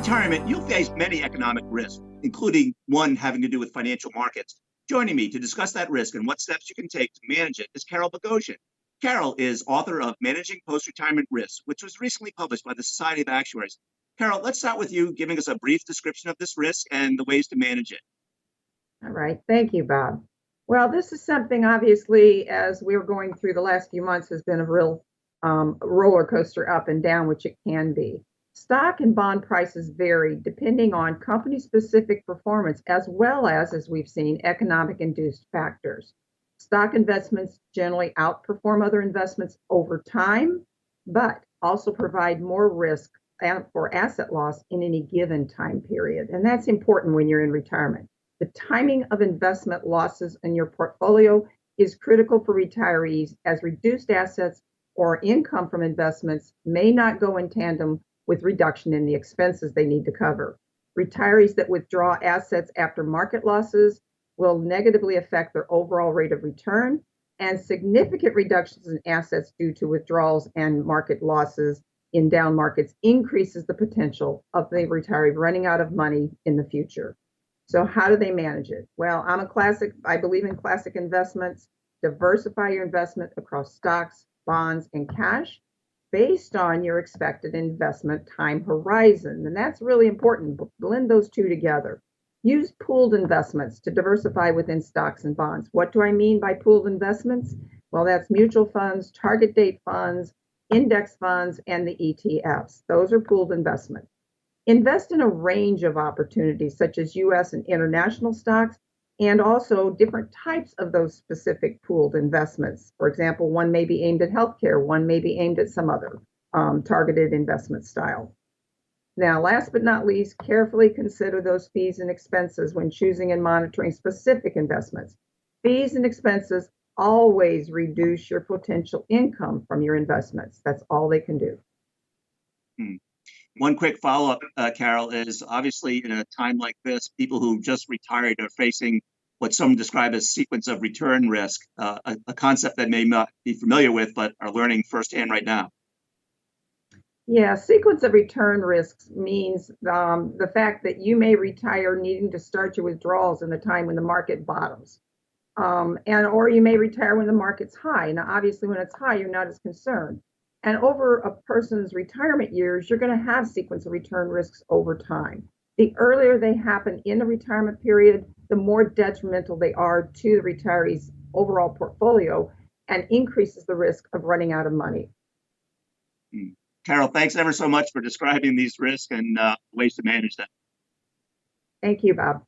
retirement, you'll face many economic risks, including one having to do with financial markets. Joining me to discuss that risk and what steps you can take to manage it is Carol Bogosian. Carol is author of Managing Post-Retirement Risks, which was recently published by the Society of Actuaries. Carol, let's start with you giving us a brief description of this risk and the ways to manage it. All right. Thank you, Bob. Well, this is something, obviously, as we were going through the last few months, has been a real roller coaster up and down, which it can be. Stock and bond prices vary depending on company-specific performance, as well as we've seen, economic-induced factors. Stock investments generally outperform other investments over time, but also provide more risk for asset loss in any given time period. And that's important when you're in retirement. The timing of investment losses in your portfolio is critical for retirees, as reduced assets or income from investments may not go in tandem with reduction in the expenses they need to cover. Retirees that withdraw assets after market losses will negatively affect their overall rate of return, and significant reductions in assets due to withdrawals and market losses in down markets increases the potential of the retiree running out of money in the future. So how do they manage it? Well, I believe in classic investments. Diversify your investment across stocks, bonds, and cash based on your expected investment time horizon. And that's really important. Blend those two together. Use pooled investments to diversify within stocks and bonds. What do I mean by pooled investments? Well, that's mutual funds, target date funds, index funds, and the ETFs. Those are pooled investments. Invest in a range of opportunities, such as U.S. and international stocks, and also different types of those specific pooled investments. For example, one may be aimed at healthcare, one may be aimed at some other targeted investment style. Now, last but not least, carefully consider those fees and expenses when choosing and monitoring specific investments. Fees and expenses always reduce your potential income from your investments. That's all they can do. One quick follow-up, Carol, is obviously in a time like this, people who just retired are facing what some describe as sequence of return risk, a concept that may not be familiar with, but are learning firsthand right now. Yeah, sequence of return risks means the fact that you may retire needing to start your withdrawals in a time when the market bottoms. Or you may retire when the market's high. Now, obviously, when it's high, you're not as concerned. And over a person's retirement years, you're going to have sequence of return risks over time. The earlier they happen in the retirement period, the more detrimental they are to the retiree's overall portfolio and increases the risk of running out of money. Carol, thanks ever so much for describing these risks and ways to manage them. Thank you, Bob.